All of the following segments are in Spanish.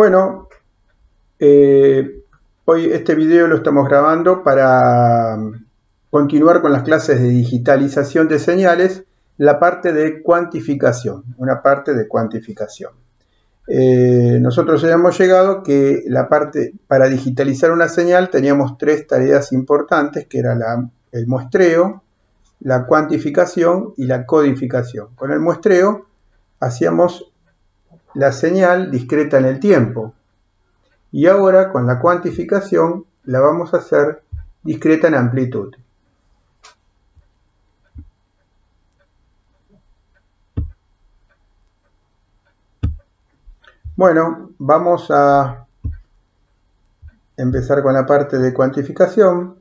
Bueno, hoy este video lo estamos grabando para continuar con las clases de digitalización de señales, la parte de cuantificación, una parte de cuantificación. Nosotros habíamos llegado que la parte para digitalizar una señal teníamos tres tareas importantes, que era el muestreo, la cuantificación y la codificación. Con el muestreo hacíamos la señal discreta en el tiempo y ahora con la cuantificación la vamos a hacer discreta en amplitud. Bueno, vamos a empezar con la parte de cuantificación.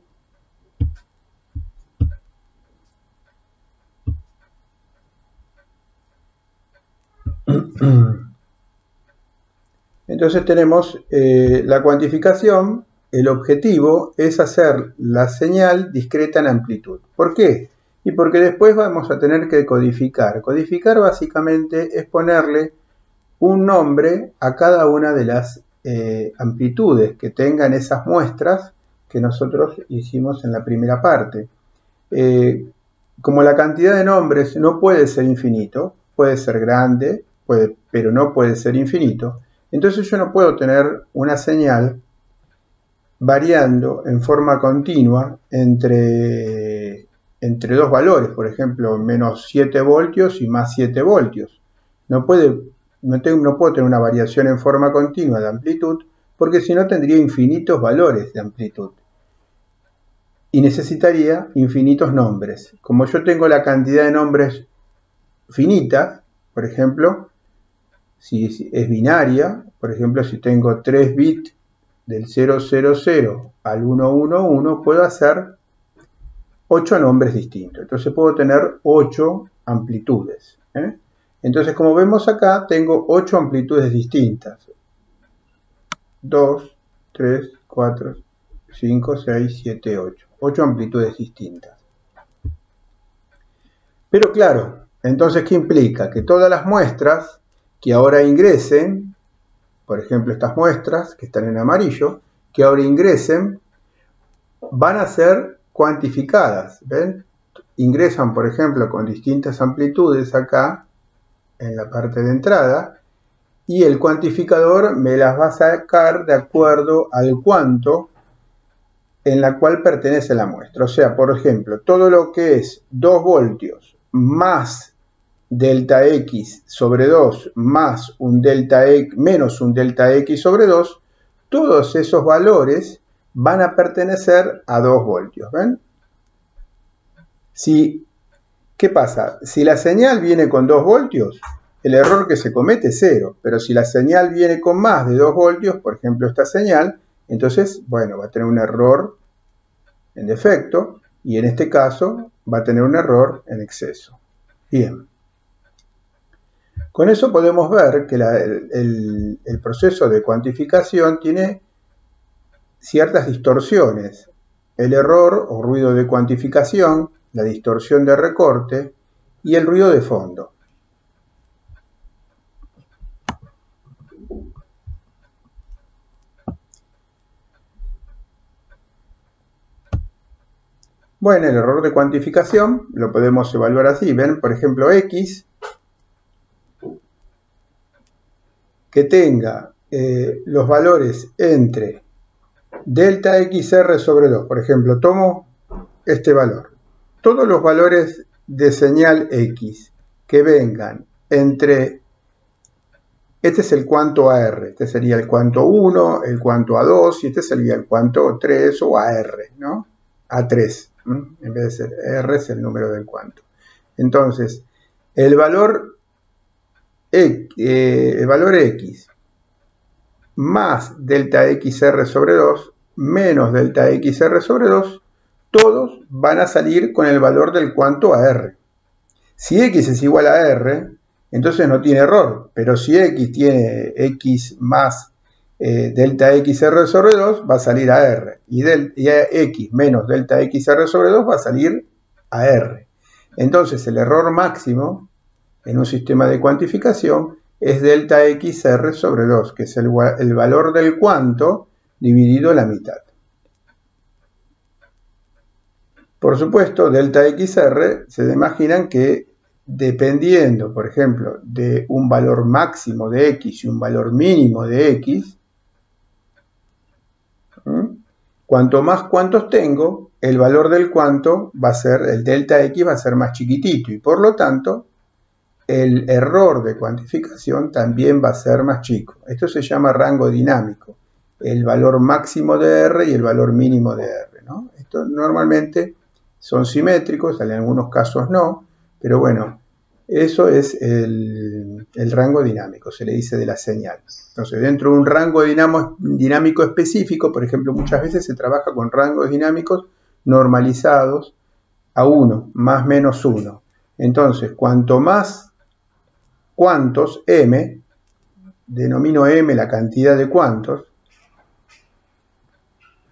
Entonces tenemos la cuantificación. El objetivo es hacer la señal discreta en amplitud. ¿Por qué? Y porque después vamos a tener que codificar. Codificar básicamente es ponerle un nombre a cada una de las amplitudes que tengan esas muestras que nosotros hicimos en la primera parte. Como la cantidad de nombres no puede ser infinito, puede ser grande, pero no puede ser infinito, entonces yo no puedo tener una señal variando en forma continua entre dos valores, por ejemplo, menos 7 voltios y más 7 voltios. No puedo tener una variación en forma continua de amplitud, porque si no tendría infinitos valores de amplitud. Y necesitaría infinitos nombres. Como yo tengo la cantidad de nombres finita, por ejemplo, si es binaria, por ejemplo, si tengo 3 bits del 000 al 111, puedo hacer 8 nombres distintos. Entonces puedo tener 8 amplitudes. Entonces, como vemos acá, tengo 8 amplitudes distintas. 2, 3, 4, 5, 6, 7, 8. 8 amplitudes distintas. Pero claro, entonces, ¿qué implica? Que todas las muestras que ahora ingresen, por ejemplo, estas muestras que están en amarillo, que ahora ingresen, van a ser cuantificadas. ¿Ven? Ingresan, por ejemplo, con distintas amplitudes acá, en la parte de entrada, y el cuantificador me las va a sacar de acuerdo al cuanto en la cual pertenece la muestra. O sea, por ejemplo, todo lo que es 2 voltios más delta X sobre 2 más un delta X menos un delta X sobre 2, todos esos valores van a pertenecer a 2 voltios. ¿Ven? ¿Qué pasa? Si la señal viene con 2 voltios, el error que se comete es 0. Pero si la señal viene con más de 2 voltios, por ejemplo esta señal, entonces, bueno, va a tener un error en defecto y en este caso va a tener un error en exceso. Bien. Con eso podemos ver que el proceso de cuantificación tiene ciertas distorsiones. El error o ruido de cuantificación, la distorsión de recorte y el ruido de fondo. Bueno, el error de cuantificación lo podemos evaluar así. Ven, por ejemplo, X que tenga los valores entre delta XR sobre 2. Por ejemplo, tomo este valor. Todos los valores de señal X que vengan entre, este es el cuanto AR, este sería el cuanto 1, el cuanto A2 y este sería el cuanto 3 o AR, ¿no? A3, en vez de ser R es el número del cuanto. Entonces, el valor X más delta XR sobre 2 menos delta XR sobre 2, todos van a salir con el valor del cuanto AR. Si X es igual a R, entonces no tiene error, pero si X tiene X más delta XR sobre 2, va a salir a R, y X menos delta XR sobre 2 va a salir a R. Entonces el error máximo en un sistema de cuantificación es delta XR sobre 2, que es el valor del cuanto dividido la mitad. Por supuesto, delta XR, se imaginan que dependiendo, por ejemplo, de un valor máximo de X y un valor mínimo de X, cuanto más cuantos tengo, el valor del cuanto va a ser, el delta X va a ser más chiquitito y por lo tanto el error de cuantificación también va a ser más chico. Esto se llama rango dinámico, el valor máximo de R y el valor mínimo de R, ¿no? Esto normalmente son simétricos, en algunos casos no, pero bueno, eso es el rango dinámico, se le dice de la señal. Entonces, dentro de un rango dinámico específico, por ejemplo, muchas veces se trabaja con rangos dinámicos normalizados a 1, más menos 1. Entonces, cuanto más cuantos, m, denomino m la cantidad de cuantos,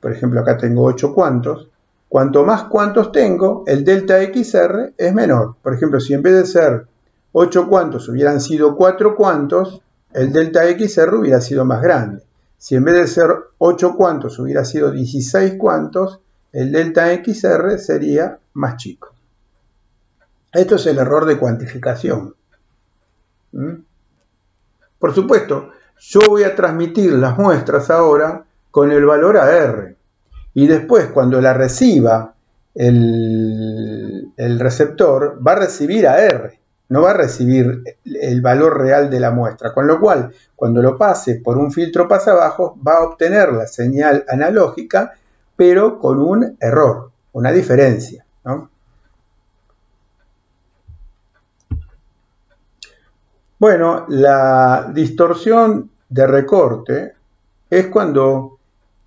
por ejemplo, acá tengo 8 cuantos, cuanto más cuantos tengo, el delta XR es menor. Por ejemplo, si en vez de ser 8 cuantos hubieran sido 4 cuantos, el delta XR hubiera sido más grande. Si en vez de ser 8 cuantos hubiera sido 16 cuantos, el delta XR sería más chico. Esto es el error de cuantificación. Por supuesto, yo voy a transmitir las muestras ahora con el valor a R. Y después, cuando la reciba el receptor, va a recibir a R. No va a recibir el valor real de la muestra. Con lo cual, cuando lo pase por un filtro pasabajo, va a obtener la señal analógica, pero con un error, una diferencia, ¿no? Bueno, la distorsión de recorte es cuando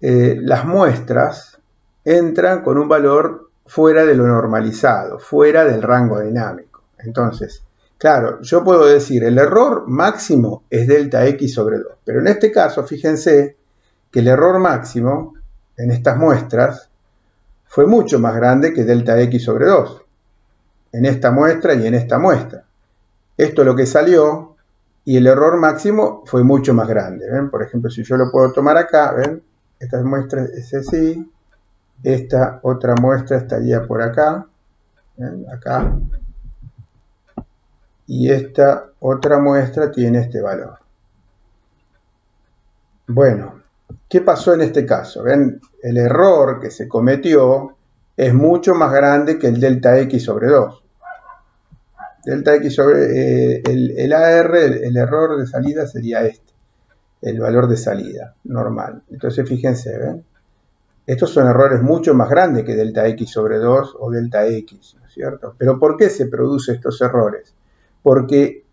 las muestras entran con un valor fuera de lo normalizado, fuera del rango dinámico. Entonces, claro, yo puedo decir el error máximo es delta X sobre 2, pero en este caso, fíjense que el error máximo en estas muestras fue mucho más grande que delta X sobre 2, en esta muestra y en esta muestra. Esto es lo que salió y el error máximo fue mucho más grande. ¿Ven? Por ejemplo, si yo lo puedo tomar acá, ¿ven? Esta muestra es así, esta otra muestra estaría por acá, ¿ven? Acá, y esta otra muestra tiene este valor. Bueno, ¿qué pasó en este caso? ¿Ven? El error que se cometió es mucho más grande que el delta X sobre 2. Delta X sobre el AR, el error de salida sería este, el valor de salida normal. Entonces fíjense, ¿ven? Estos son errores mucho más grandes que delta X sobre 2 o delta X, ¿no es cierto? Pero ¿por qué se producen estos errores? Porque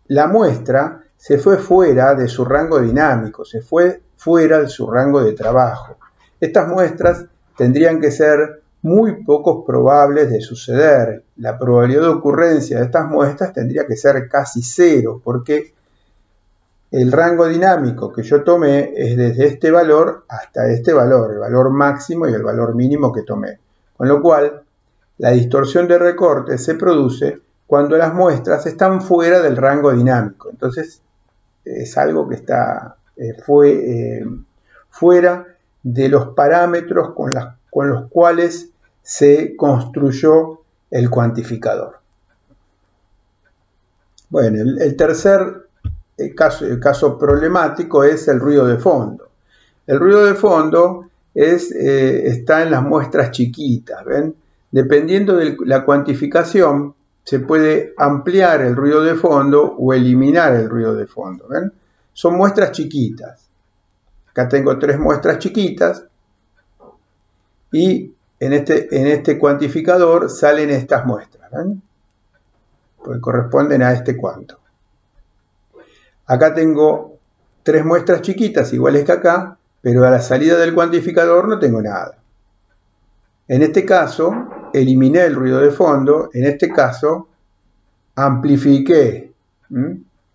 la muestra se fue fuera de su rango dinámico, se fue fuera de su rango de trabajo. Estas muestras tendrían que ser muy pocos probables de suceder. La probabilidad de ocurrencia de estas muestras tendría que ser casi cero, porque el rango dinámico que yo tomé es desde este valor hasta este valor, el valor máximo y el valor mínimo que tomé. Con lo cual, la distorsión de recorte se produce cuando las muestras están fuera del rango dinámico. Entonces, es algo que está fuera de los parámetros con los cuales se construyó el cuantificador. Bueno, el tercer caso problemático es el ruido de fondo. El ruido de fondo está en las muestras chiquitas, ¿ven? Dependiendo de la cuantificación, se puede ampliar el ruido de fondo o eliminar el ruido de fondo, ¿ven? Son muestras chiquitas. Acá tengo 3 muestras chiquitas y en este cuantificador salen estas muestras, ¿ven? Porque corresponden a este cuanto. Acá tengo 3 muestras chiquitas iguales que acá, pero a la salida del cuantificador no tengo nada. En este caso, eliminé el ruido de fondo, en este caso, amplifiqué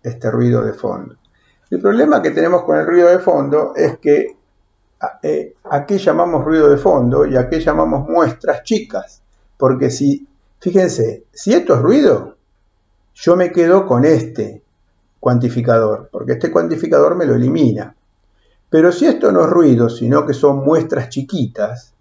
este ruido de fondo. El problema que tenemos con el ruido de fondo es que ¿a qué llamamos ruido de fondo y a qué llamamos muestras chicas? Porque fíjense, si esto es ruido, yo me quedo con este. cuantificador, porque este cuantificador me lo elimina. Pero si esto no es ruido, sino que son muestras chiquitas,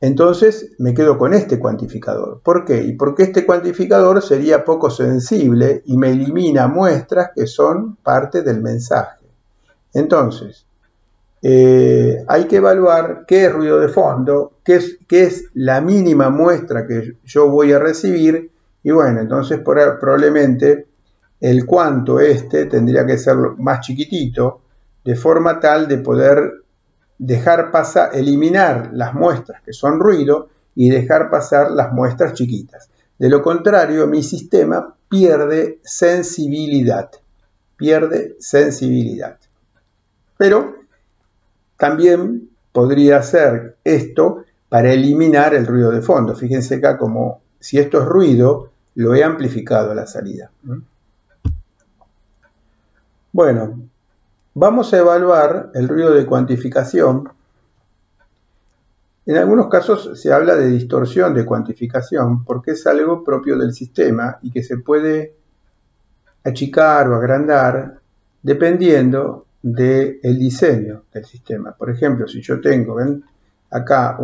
entonces me quedo con este cuantificador. ¿Por qué? Y porque este cuantificador sería poco sensible y me elimina muestras que son parte del mensaje. Entonces, hay que evaluar qué es ruido de fondo, qué es la mínima muestra que yo voy a recibir, y bueno, entonces probablemente el cuanto tendría que ser más chiquitito, de forma tal de poder dejar pasar, eliminar las muestras que son ruido y dejar pasar las muestras chiquitas. De lo contrario, mi sistema pierde sensibilidad. Pero también podría hacer esto para eliminar el ruido de fondo. Fíjense acá como si esto es ruido, lo he amplificado a la salida. Bueno, vamos a evaluar el ruido de cuantificación. En algunos casos se habla de distorsión de cuantificación porque es algo propio del sistema y que se puede achicar o agrandar dependiendo del diseño del sistema. Por ejemplo, si yo tengo, ven, acá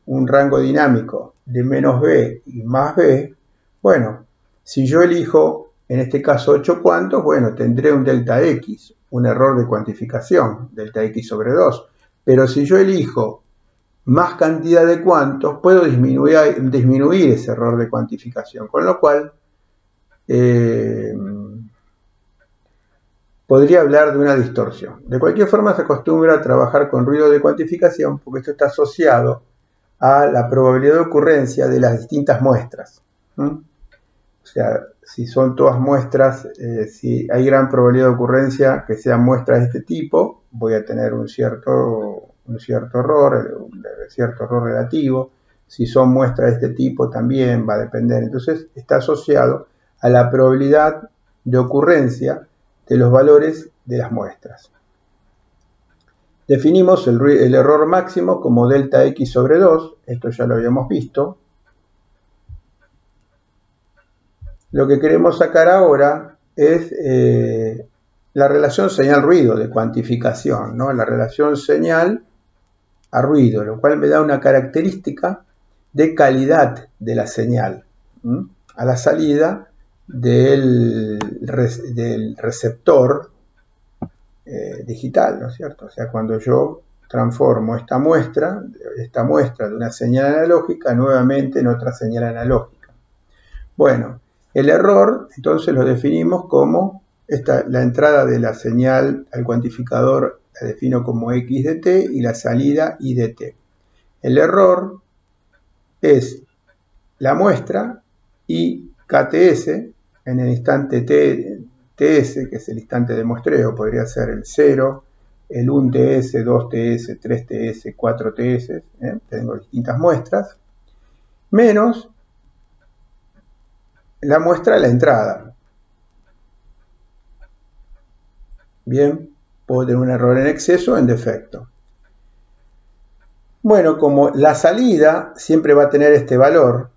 un rango dinámico de menos b y más b, bueno, si yo elijo en este caso 8 cuantos, bueno, tendré un delta x, un error de cuantificación, delta x sobre 2. Pero si yo elijo más cantidad de cuantos, puedo disminuir ese error de cuantificación, con lo cual podría hablar de una distorsión. De cualquier forma, se acostumbra a trabajar con ruido de cuantificación porque esto está asociado a la probabilidad de ocurrencia de las distintas muestras. O sea, si son todas muestras, si hay gran probabilidad de ocurrencia que sean muestras de este tipo, voy a tener un cierto error relativo. Si son muestras de este tipo, también va a depender. Entonces, está asociado a la probabilidad de ocurrencia de los valores de las muestras. Definimos el error máximo como delta x sobre 2, esto ya lo habíamos visto. Lo que queremos sacar ahora es la relación señal-ruido de cuantificación, ¿no? La relación señal a ruido, lo cual me da una característica de calidad de la señal a la salida del receptor digital, ¿no es cierto? O sea, cuando yo transformo esta muestra de una señal analógica nuevamente en otra señal analógica. Bueno, el error entonces lo definimos como la entrada de la señal al cuantificador la defino como x de t y la salida y de t. El error es la muestra y kts en el instante ts, que es el instante de muestreo, podría ser el 0, el 1ts, 2ts, 3ts, 4ts, tengo distintas muestras, menos la muestra de la entrada. Bien, puedo tener un error en exceso o en defecto. Bueno, como la salida siempre va a tener este valor,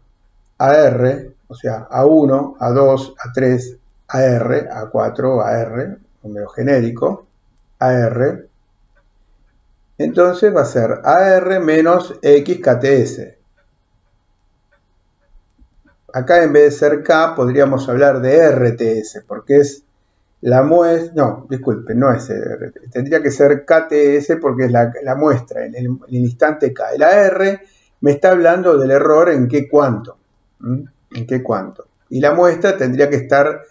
AR, o sea, A1, A2, A3, AR, A4, AR, número genérico, AR, entonces va a ser AR menos XKTS. Acá en vez de ser K podríamos hablar de RTS, porque es la muestra, no, disculpen, no es RTS, tendría que ser KTS porque es la muestra en el instante K. El AR me está hablando del error en qué cuánto, y la muestra tendría que estar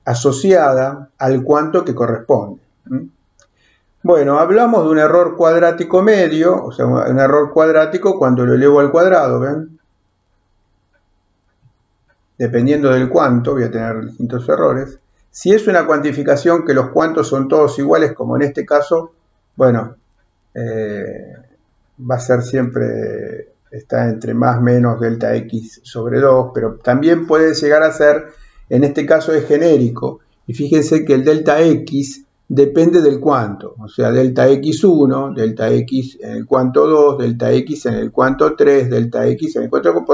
asociada al cuánto que corresponde. Bueno, hablamos de un error cuadrático medio, o sea, un error cuadrático cuando lo elevo al cuadrado, ¿ven? Dependiendo del cuánto, voy a tener distintos errores. Si es una cuantificación que los cuantos son todos iguales, como en este caso, bueno, va a ser siempre, está entre más menos delta x sobre 2, pero también puede llegar a ser, en este caso es genérico, y fíjense que el delta x depende del cuanto, o sea, delta x1, delta x en el cuanto 2, delta x en el cuanto 3, delta x en el cuanto...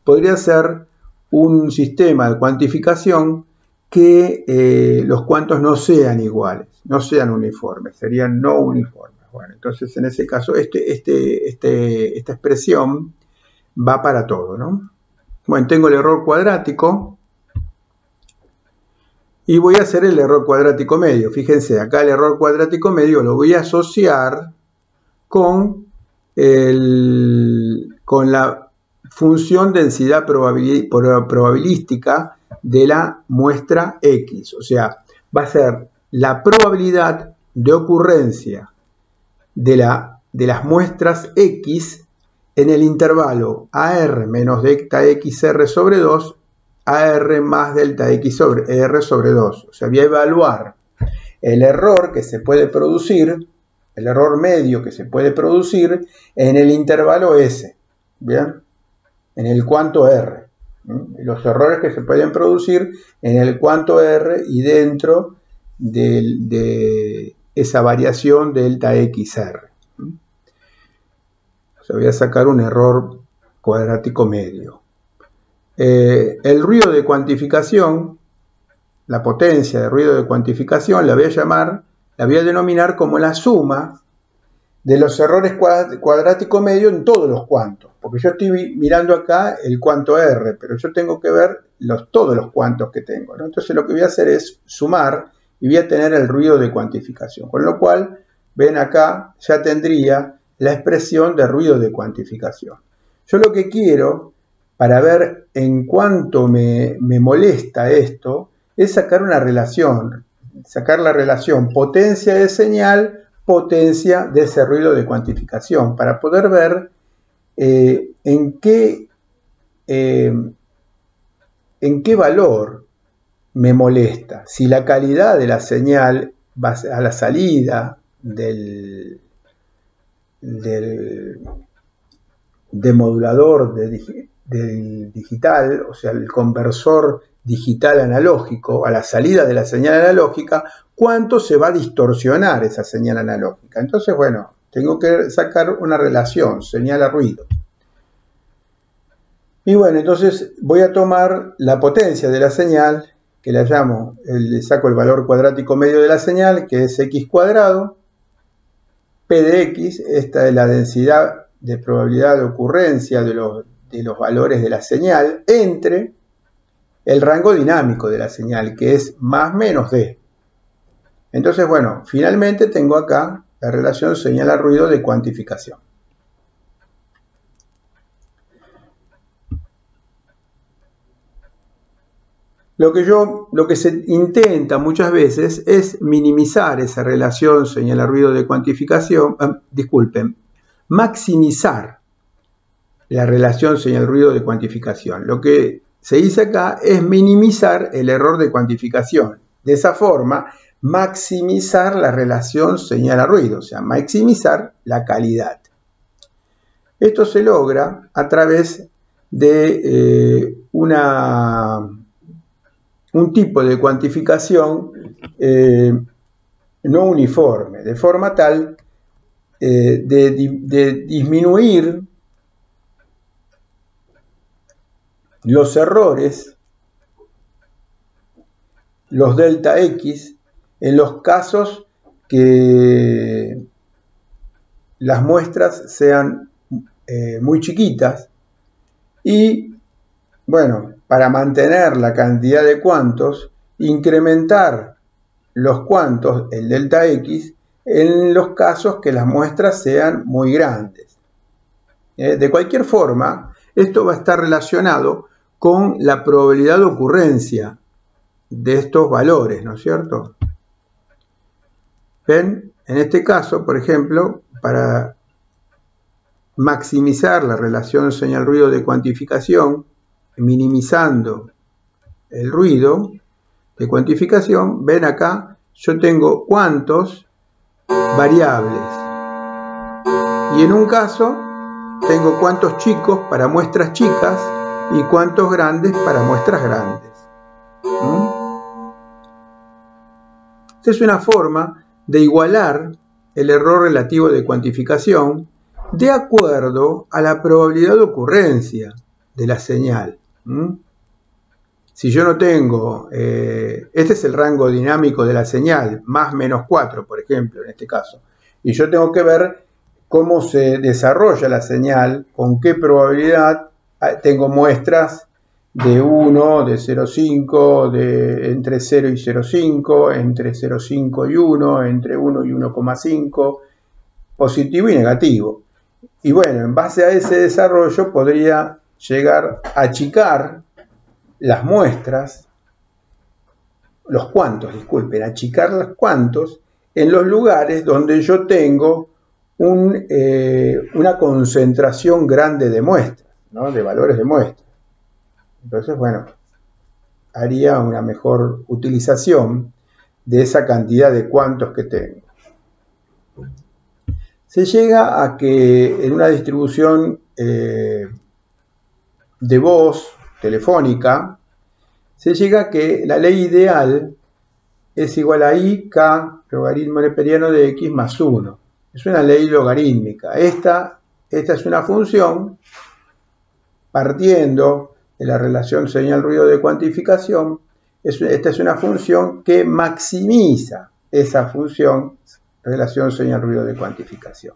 Podría ser un sistema de cuantificación que los cuantos no sean iguales, no sean uniformes, serían no uniformes. Bueno, entonces en ese caso esta expresión va para todo, ¿no? Bueno, tengo el error cuadrático y voy a hacer el error cuadrático medio. Fíjense, acá el error cuadrático medio lo voy a asociar con la función densidad probabilística de la muestra X. O sea, va a ser la probabilidad de ocurrencia de las muestras X en el intervalo AR menos delta XR sobre 2, AR más delta X sobre R sobre 2. O sea, voy a evaluar el error que se puede producir, el error medio que se puede producir en el intervalo S, ¿bien? En el cuanto R. Los errores que se pueden producir en el cuanto R y dentro de esa variación delta XR. O sea, voy a sacar un error cuadrático medio. El ruido de cuantificación, la potencia de ruido de cuantificación, la voy a denominar como la suma de los errores cuadrático medio en todos los cuantos. Porque yo estoy mirando acá el cuanto R, pero yo tengo que ver todos los cuantos que tengo, ¿no? Entonces lo que voy a hacer es sumar y voy a tener el ruido de cuantificación. Con lo cual, ven acá, ya tendría la expresión de ruido de cuantificación. Yo lo que quiero, para ver en cuánto me molesta esto, es sacar una relación. Sacar la relación potencia de señal, potencia de ese ruido de cuantificación, para poder ver en qué valor me molesta. Si la calidad de la señal va a la salida del demodulador del digital, o sea, el conversor digital analógico, a la salida de la señal analógica, cuánto se va a distorsionar esa señal analógica. Entonces, bueno, tengo que sacar una relación, señal a ruido. Y bueno, entonces voy a tomar la potencia de la señal, que la llamo, le saco el valor cuadrático medio de la señal, que es x cuadrado, P de x, esta es la densidad de probabilidad de ocurrencia de los valores de la señal, entre el rango dinámico de la señal, que es más menos D. Entonces, bueno, finalmente tengo acá la relación señal a ruido de cuantificación. Lo que se intenta muchas veces es minimizar esa relación señal a ruido de cuantificación, maximizar la relación señal ruido de cuantificación. Lo que se dice acá es minimizar el error de cuantificación. De esa forma, maximizar la relación señal a ruido, o sea, maximizar la calidad. Esto se logra a través de un tipo de cuantificación no uniforme, de forma tal de disminuir los errores, los delta X, en los casos que las muestras sean muy chiquitas y, bueno, para mantener la cantidad de cuantos, incrementar los cuantos, el delta X, en los casos que las muestras sean muy grandes. De cualquier forma, esto va a estar relacionado con la probabilidad de ocurrencia de estos valores, ¿no es cierto? ¿Ven? En este caso, por ejemplo, para maximizar la relación señal-ruido de cuantificación, minimizando el ruido de cuantificación, ven acá, yo tengo cuantos variables. Y en un caso, tengo cuantos chicos para muestras chicas y cuantos grandes para muestras grandes. Esta es una forma de igualar el error relativo de cuantificación de acuerdo a la probabilidad de ocurrencia de la señal. Si yo no tengo, este es el rango dinámico de la señal, más menos 4, por ejemplo, en este caso, y yo tengo que ver cómo se desarrolla la señal, con qué probabilidad. Tengo muestras de 1, de 0,5, de entre 0 y 0,5, entre 0,5 y 1, entre 1 y 1,5, positivo y negativo. Y bueno, en base a ese desarrollo podría llegar a achicar las muestras, los cuantos, disculpen, achicar los cuantos en los lugares donde yo tengo una concentración grande de muestras, ¿no? De valores de muestras. Entonces, bueno, haría una mejor utilización de esa cantidad de cuantos que tengo. Se llega a que en una distribución de voz telefónica, se llega a que la ley ideal es igual a IK logaritmo neperiano de X más 1. Es una ley logarítmica. Esta es una función partiendo de la relación señal-ruido de cuantificación. Esta es una función que maximiza esa función relación señal-ruido de cuantificación.